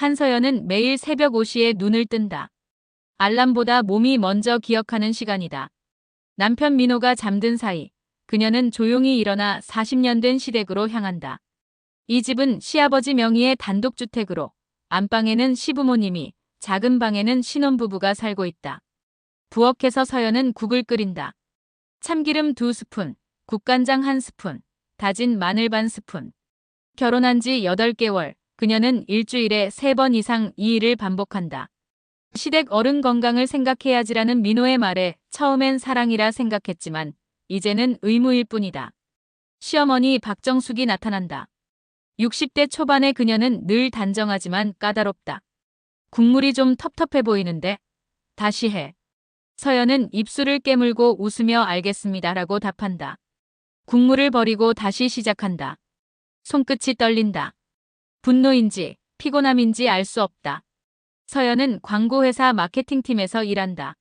한서연은 매일 새벽 5시에 눈을 뜬다. 알람보다 몸이 먼저 기억하는 시간이다. 남편 민호가 잠든 사이 그녀는 조용히 일어나 40년 된 시댁으로 향한다. 이 집은 시아버지 명의의 단독주택으로 안방에는 시부모님이, 작은 방에는 신혼부부가 살고 있다. 부엌에서 서연은 국을 끓인다. 참기름 2스푼, 국간장 1스푼, 다진 마늘 반 스푼. 결혼한 지 8개월, 그녀는 일주일에 3번 이상 이 일을 반복한다. 시댁 어른 건강을 생각해야지라는 민호의 말에 처음엔 사랑이라 생각했지만 이제는 의무일 뿐이다. 시어머니 박정숙이 나타난다. 60대 초반의 그녀는 늘 단정하지만 까다롭다. 국물이 좀 텁텁해 보이는데 다시 해. 서연은 입술을 깨물고 웃으며 알겠습니다라고 답한다. 국물을 버리고 다시 시작한다. 손끝이 떨린다. 분노인지 피곤함인지 알 수 없다. 서연은 광고회사 마케팅팀에서 일한다.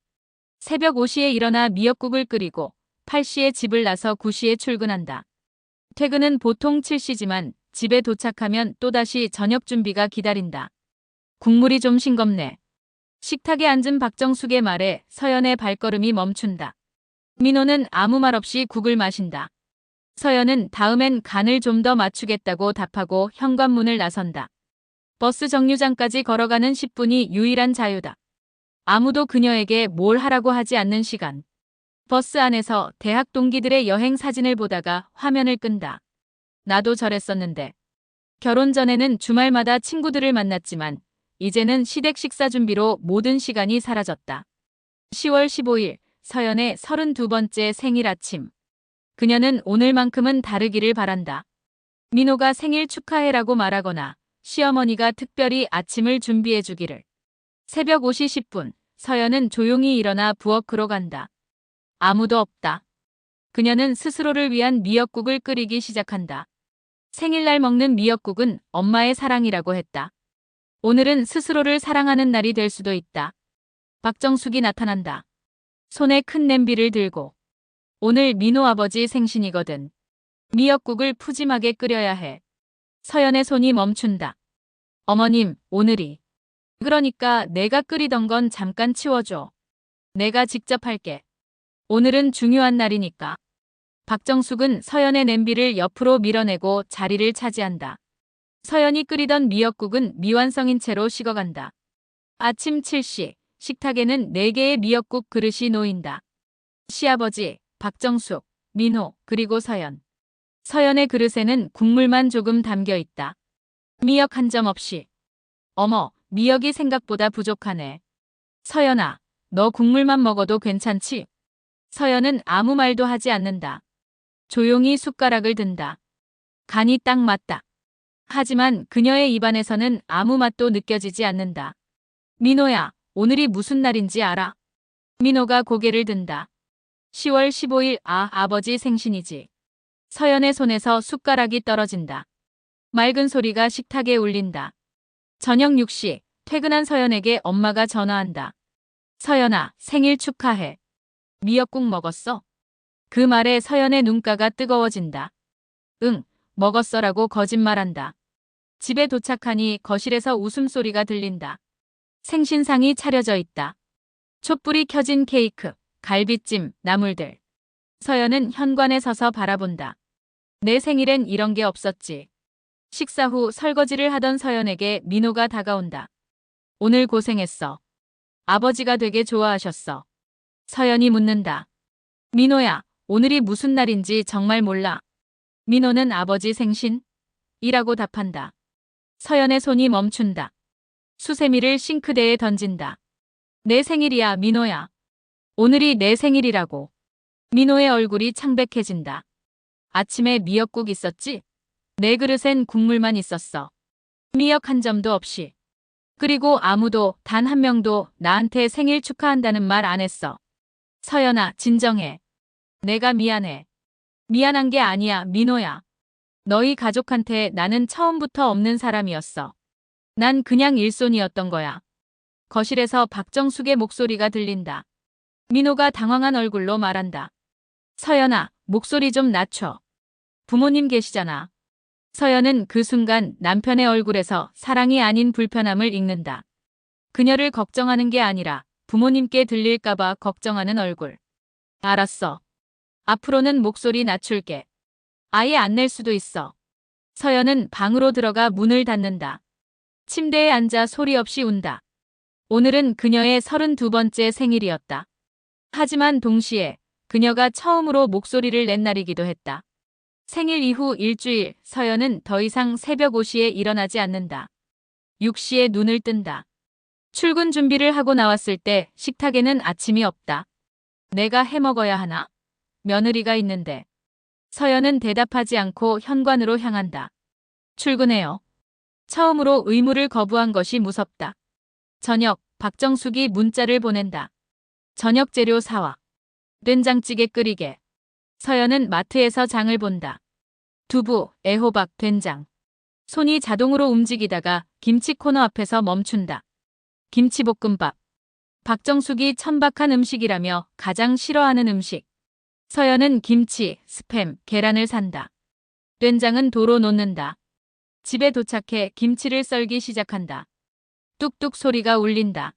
새벽 5시에 일어나 미역국을 끓이고 8시에 집을 나서 9시에 출근한다. 퇴근은 보통 7시지만 집에 도착하면 또다시 저녁 준비가 기다린다. 국물이 좀 싱겁네. 식탁에 앉은 박정숙의 말에 서연의 발걸음이 멈춘다. 민호는 아무 말 없이 국을 마신다. 서연은 다음엔 간을 좀 더 맞추겠다고 답하고 현관문을 나선다. 버스 정류장까지 걸어가는 10분이 유일한 자유다. 아무도 그녀에게 뭘 하라고 하지 않는 시간. 버스 안에서 대학 동기들의 여행 사진을 보다가 화면을 끈다. 나도 저랬었는데. 결혼 전에는 주말마다 친구들을 만났지만 이제는 시댁 식사 준비로 모든 시간이 사라졌다. 10월 15일 서연의 32번째 생일 아침. 그녀는 오늘만큼은 다르기를 바란다. 민호가 생일 축하해라고 말하거나 시어머니가 특별히 아침을 준비해 주기를. 새벽 5시 10분 서연은 조용히 일어나 부엌으로 간다. 아무도 없다. 그녀는 스스로를 위한 미역국을 끓이기 시작한다. 생일날 먹는 미역국은 엄마의 사랑이라고 했다. 오늘은 스스로를 사랑하는 날이 될 수도 있다. 박정숙이 나타난다. 손에 큰 냄비를 들고. 오늘 민호 아버지 생신이거든. 미역국을 푸짐하게 끓여야 해. 서연의 손이 멈춘다. 어머님, 오늘이. 그러니까 내가 끓이던 건 잠깐 치워줘. 내가 직접 할게. 오늘은 중요한 날이니까. 박정숙은 서연의 냄비를 옆으로 밀어내고 자리를 차지한다. 서연이 끓이던 미역국은 미완성인 채로 식어간다. 아침 7시, 식탁에는 4개의 미역국 그릇이 놓인다. 시아버지, 박정숙, 민호, 그리고 서연. 서연의 그릇에는 국물만 조금 담겨 있다. 미역 한 점 없이. 어머, 미역이 생각보다 부족하네. 서연아, 너 국물만 먹어도 괜찮지? 서연은 아무 말도 하지 않는다. 조용히 숟가락을 든다. 간이 딱 맞다. 하지만 그녀의 입안에서는 아무 맛도 느껴지지 않는다. 민호야, 오늘이 무슨 날인지 알아? 민호가 고개를 든다. 10월 15일 아버지 생신이지. 서연의 손에서 숟가락이 떨어진다. 맑은 소리가 식탁에 울린다. 저녁 6시, 퇴근한 서연에게 엄마가 전화한다. 서연아, 생일 축하해. 미역국 먹었어? 그 말에 서연의 눈가가 뜨거워진다. 응, 먹었어라고 거짓말한다. 집에 도착하니 거실에서 웃음소리가 들린다. 생신상이 차려져 있다. 촛불이 켜진 케이크, 갈비찜, 나물들. 서연은 현관에 서서 바라본다. 내 생일엔 이런 게 없었지. 식사 후 설거지를 하던 서연에게 민호가 다가온다. 오늘 고생했어. 아버지가 되게 좋아하셨어. 서연이 묻는다. 민호야, 오늘이 무슨 날인지 정말 몰라. 민호는 아버지 생신? 이라고 답한다. 서연의 손이 멈춘다. 수세미를 싱크대에 던진다. 내 생일이야, 민호야. 오늘이 내 생일이라고. 민호의 얼굴이 창백해진다. 아침에 미역국 있었지? 내 그릇엔 국물만 있었어. 미역 한 점도 없이. 그리고 아무도 단 한 명도 나한테 생일 축하한다는 말 안 했어. 서연아, 진정해. 내가 미안해. 미안한 게 아니야, 민호야. 너희 가족한테 나는 처음부터 없는 사람이었어. 난 그냥 일손이었던 거야. 거실에서 박정숙의 목소리가 들린다. 민호가 당황한 얼굴로 말한다. 서연아, 목소리 좀 낮춰. 부모님 계시잖아. 서연은 그 순간 남편의 얼굴에서 사랑이 아닌 불편함을 읽는다. 그녀를 걱정하는 게 아니라 부모님께 들릴까봐 걱정하는 얼굴. 알았어. 앞으로는 목소리 낮출게. 아예 안 낼 수도 있어. 서연은 방으로 들어가 문을 닫는다. 침대에 앉아 소리 없이 운다. 오늘은 그녀의 32번째 생일이었다. 하지만 동시에 그녀가 처음으로 목소리를 낸 날이기도 했다. 생일 이후 일주일 서연은 더 이상 새벽 5시에 일어나지 않는다. 6시에 눈을 뜬다. 출근 준비를 하고 나왔을 때 식탁에는 아침이 없다. 내가 해먹어야 하나? 며느리가 있는데. 서연은 대답하지 않고 현관으로 향한다. 출근해요. 처음으로 의무를 거부한 것이 무섭다. 저녁, 박정숙이 문자를 보낸다. 저녁 재료 사와. 된장찌개 끓이게. 서연은 마트에서 장을 본다. 두부, 애호박, 된장. 손이 자동으로 움직이다가 김치 코너 앞에서 멈춘다. 김치볶음밥. 박정숙이 천박한 음식이라며 가장 싫어하는 음식. 서연은 김치, 스팸, 계란을 산다. 된장은 도로 놓는다. 집에 도착해 김치를 썰기 시작한다. 뚝뚝 소리가 울린다.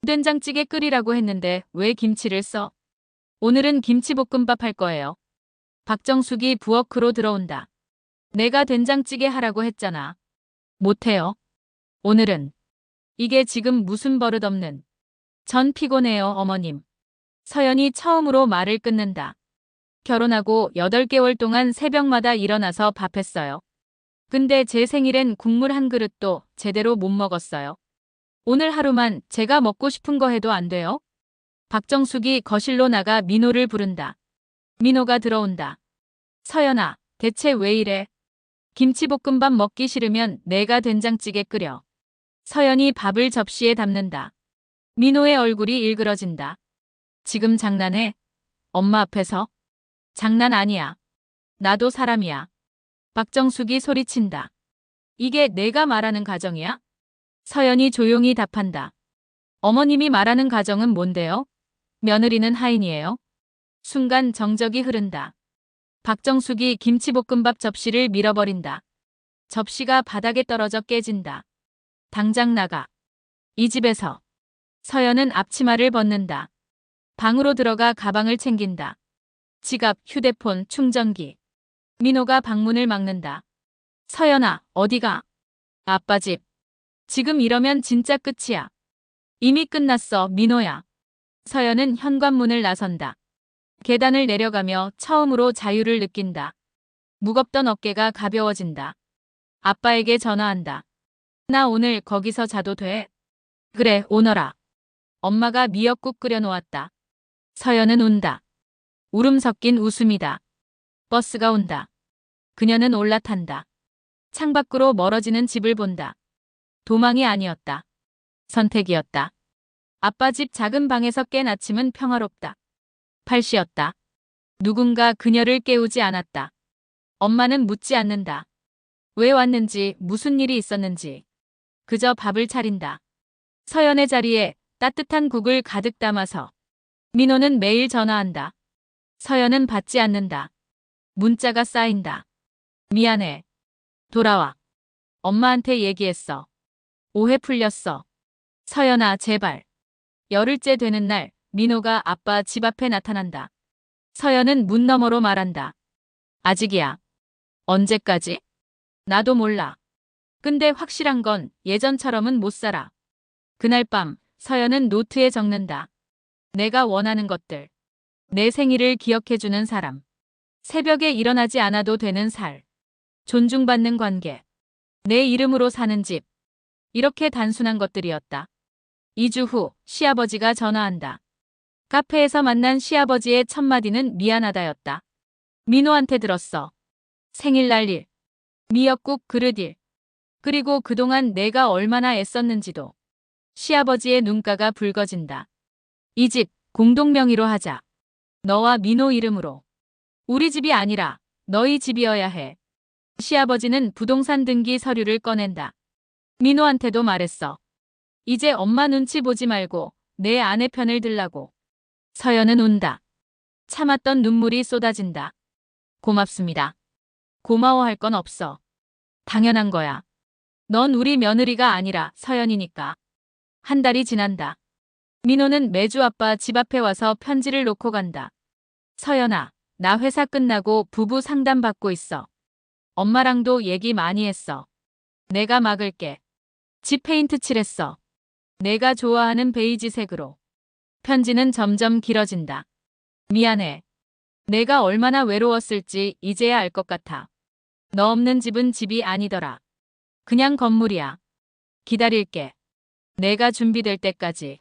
된장찌개 끓이라고 했는데 왜 김치를 써? 오늘은 김치볶음밥 할 거예요. 박정숙이 부엌으로 들어온다. 내가 된장찌개 하라고 했잖아. 못해요. 오늘은. 이게 지금 무슨 버릇없는. 전 피곤해요, 어머님. 서연이 처음으로 말을 끊는다. 결혼하고 8개월 동안 새벽마다 일어나서 밥했어요. 근데 제 생일엔 국물 한 그릇도 제대로 못 먹었어요. 오늘 하루만 제가 먹고 싶은 거 해도 안 돼요? 박정숙이 거실로 나가 민호를 부른다. 민호가 들어온다. 서연아, 대체 왜 이래? 김치볶음밥 먹기 싫으면 내가 된장찌개 끓여. 서연이 밥을 접시에 담는다. 민호의 얼굴이 일그러진다. 지금 장난해? 엄마 앞에서? 장난 아니야. 나도 사람이야. 박정숙이 소리친다. 이게 내가 말하는 가정이야? 서연이 조용히 답한다. 어머님이 말하는 가정은 뭔데요? 며느리는 하인이에요. 순간 정적이 흐른다. 박정숙이 김치볶음밥 접시를 밀어버린다. 접시가 바닥에 떨어져 깨진다. 당장 나가. 이 집에서. 서연은 앞치마를 벗는다. 방으로 들어가 가방을 챙긴다. 지갑, 휴대폰, 충전기. 민호가 방문을 막는다. 서연아, 어디가? 아빠 집. 지금 이러면 진짜 끝이야. 이미 끝났어, 민호야. 서연은 현관문을 나선다. 계단을 내려가며 처음으로 자유를 느낀다. 무겁던 어깨가 가벼워진다. 아빠에게 전화한다. 나 오늘 거기서 자도 돼? 그래, 오너라. 엄마가 미역국 끓여 놓았다. 서연은 운다. 울음 섞인 웃음이다. 버스가 온다. 그녀는 올라탄다. 창밖으로 멀어지는 집을 본다. 도망이 아니었다. 선택이었다. 아빠 집 작은 방에서 깬 아침은 평화롭다. 8시였다. 누군가 그녀를 깨우지 않았다. 엄마는 묻지 않는다. 왜 왔는지, 무슨 일이 있었는지. 그저 밥을 차린다. 서연의 자리에 따뜻한 국을 가득 담아서. 민호는 매일 전화한다. 서연은 받지 않는다. 문자가 쌓인다. 미안해. 돌아와. 엄마한테 얘기했어. 오해 풀렸어. 서연아, 제발. 열흘째 되는 날, 민호가 아빠 집 앞에 나타난다. 서연은 문 너머로 말한다. 아직이야. 언제까지? 나도 몰라. 근데 확실한 건 예전처럼은 못 살아. 그날 밤, 서연은 노트에 적는다. 내가 원하는 것들. 내 생일을 기억해주는 사람. 새벽에 일어나지 않아도 되는 살. 존중받는 관계. 내 이름으로 사는 집. 이렇게 단순한 것들이었다. 2주 후 시아버지가 전화한다. 카페에서 만난 시아버지의 첫 마디는 미안하다였다. 민호한테 들었어. 생일날 일. 미역국 그릇 일. 그리고 그동안 내가 얼마나 애썼는지도. 시아버지의 눈가가 붉어진다. 이 집 공동 명의로 하자. 너와 민호 이름으로. 우리 집이 아니라 너희 집이어야 해. 시아버지는 부동산 등기 서류를 꺼낸다. 민호한테도 말했어. 이제 엄마 눈치 보지 말고 내 아내 편을 들라고. 서연은 운다. 참았던 눈물이 쏟아진다. 고맙습니다. 고마워할 건 없어. 당연한 거야. 넌 우리 며느리가 아니라 서연이니까. 한 달이 지난다. 민호는 매주 아빠 집 앞에 와서 편지를 놓고 간다. 서연아, 나 회사 끝나고 부부 상담 받고 있어. 엄마랑도 얘기 많이 했어. 내가 막을게. 집 페인트 칠했어. 내가 좋아하는 베이지색으로. 편지는 점점 길어진다. 미안해. 내가 얼마나 외로웠을지 이제야 알 것 같아. 너 없는 집은 집이 아니더라. 그냥 건물이야. 기다릴게. 내가 준비될 때까지.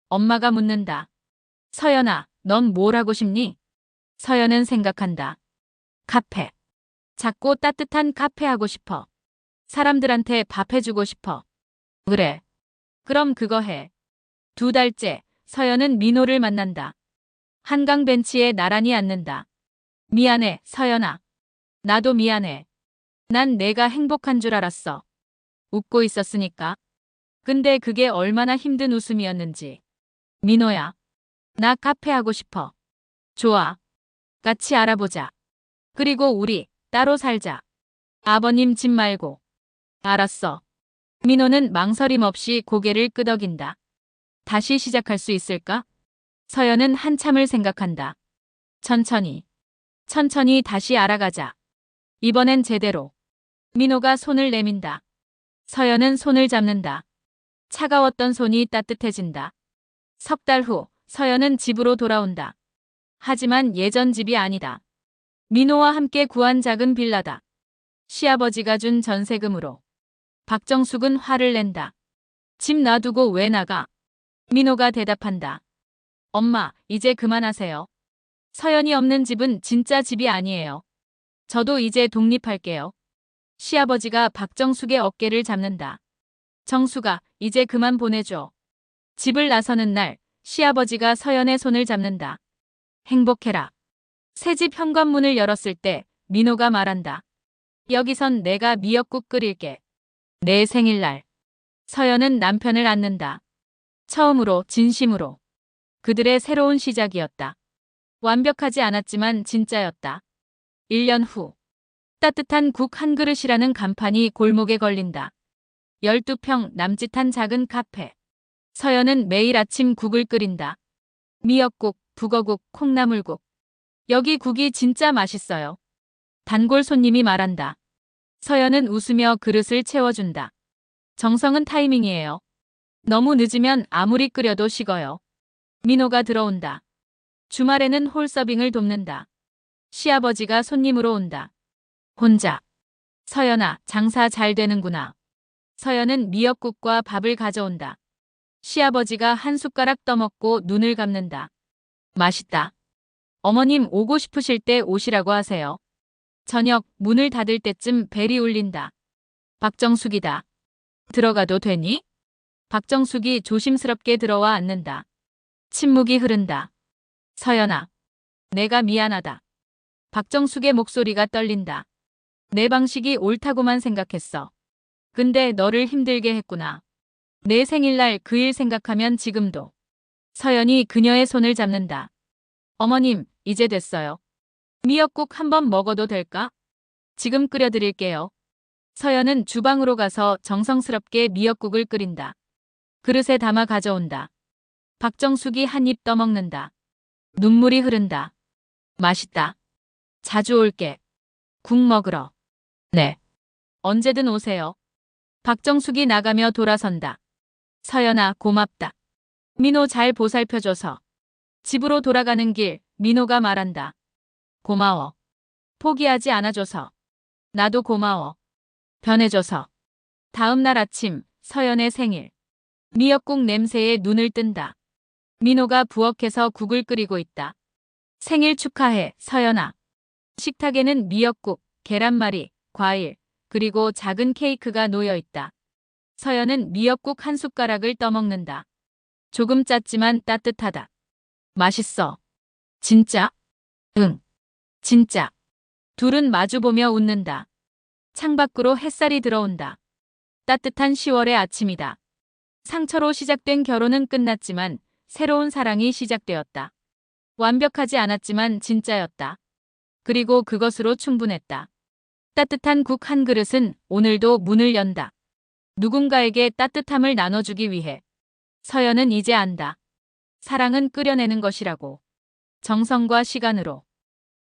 엄마가 묻는다. 서연아, 넌 뭘 하고 싶니? 서연은 생각한다. 카페. 작고 따뜻한 카페 하고 싶어. 사람들한테 밥 해주고 싶어. 그래. 그럼 그거 해. 2달째, 서연은 민호를 만난다. 한강 벤치에 나란히 앉는다. 미안해, 서연아. 나도 미안해. 난 내가 행복한 줄 알았어. 웃고 있었으니까. 근데 그게 얼마나 힘든 웃음이었는지. 민호야. 나 카페 하고 싶어. 좋아. 같이 알아보자. 그리고 우리 따로 살자. 아버님 집 말고. 알았어. 민호는 망설임 없이 고개를 끄덕인다. 다시 시작할 수 있을까? 서연은 한참을 생각한다. 천천히. 천천히 다시 알아가자. 이번엔 제대로. 민호가 손을 내민다. 서연은 손을 잡는다. 차가웠던 손이 따뜻해진다. 3달 후, 서연은 집으로 돌아온다. 하지만 예전 집이 아니다. 민호와 함께 구한 작은 빌라다. 시아버지가 준 전세금으로. 박정숙은 화를 낸다. 집 놔두고 왜 나가? 민호가 대답한다. 엄마, 이제 그만하세요. 서연이 없는 집은 진짜 집이 아니에요. 저도 이제 독립할게요. 시아버지가 박정숙의 어깨를 잡는다. 정숙아, 이제 그만 보내줘. 집을 나서는 날, 시아버지가 서연의 손을 잡는다. 행복해라. 새집 현관문을 열었을 때 민호가 말한다. 여기선 내가 미역국 끓일게. 내 생일날. 서연은 남편을 안는다. 처음으로 진심으로. 그들의 새로운 시작이었다. 완벽하지 않았지만 진짜였다. 1년 후. 따뜻한 국 한 그릇이라는 간판이 골목에 걸린다. 12평 남짓한 작은 카페. 서연은 매일 아침 국을 끓인다. 미역국, 북어국, 콩나물국. 여기 국이 진짜 맛있어요. 단골 손님이 말한다. 서연은 웃으며 그릇을 채워준다. 정성은 타이밍이에요. 너무 늦으면 아무리 끓여도 식어요. 민호가 들어온다. 주말에는 홀서빙을 돕는다. 시아버지가 손님으로 온다. 혼자. 서연아, 장사 잘 되는구나. 서연은 미역국과 밥을 가져온다. 시아버지가 한 숟가락 떠먹고 눈을 감는다. 맛있다. 어머님 오고 싶으실 때 오시라고 하세요. 저녁 문을 닫을 때쯤 벨이 울린다. 박정숙이다. 들어가도 되니? 박정숙이 조심스럽게 들어와 앉는다. 침묵이 흐른다. 서연아. 내가 미안하다. 박정숙의 목소리가 떨린다. 내 방식이 옳다고만 생각했어. 근데 너를 힘들게 했구나. 내 생일날 그 일 생각하면 지금도. 서연이 그녀의 손을 잡는다. 어머님, 이제 됐어요. 미역국 한번 먹어도 될까? 지금 끓여드릴게요. 서연은 주방으로 가서 정성스럽게 미역국을 끓인다. 그릇에 담아 가져온다. 박정숙이 한 입 떠먹는다. 눈물이 흐른다. 맛있다. 자주 올게. 국 먹으러. 네. 언제든 오세요. 박정숙이 나가며 돌아선다. 서연아, 고맙다. 민호 잘 보살펴줘서. 집으로 돌아가는 길, 민호가 말한다. 고마워. 포기하지 않아줘서. 나도 고마워. 변해줘서. 다음 날 아침, 서연의 생일. 미역국 냄새에 눈을 뜬다. 민호가 부엌에서 국을 끓이고 있다. 생일 축하해, 서연아. 식탁에는 미역국, 계란말이, 과일, 그리고 작은 케이크가 놓여 있다. 서연은 미역국 한 숟가락을 떠먹는다. 조금 짰지만 따뜻하다. 맛있어. 진짜? 응. 진짜. 둘은 마주보며 웃는다. 창밖으로 햇살이 들어온다. 따뜻한 10월의 아침이다. 상처로 시작된 결혼은 끝났지만 새로운 사랑이 시작되었다. 완벽하지 않았지만 진짜였다. 그리고 그것으로 충분했다. 따뜻한 국 한 그릇은 오늘도 문을 연다. 누군가에게 따뜻함을 나눠주기 위해. 서연은 이제 안다. 사랑은 끓여내는 것이라고. 정성과 시간으로.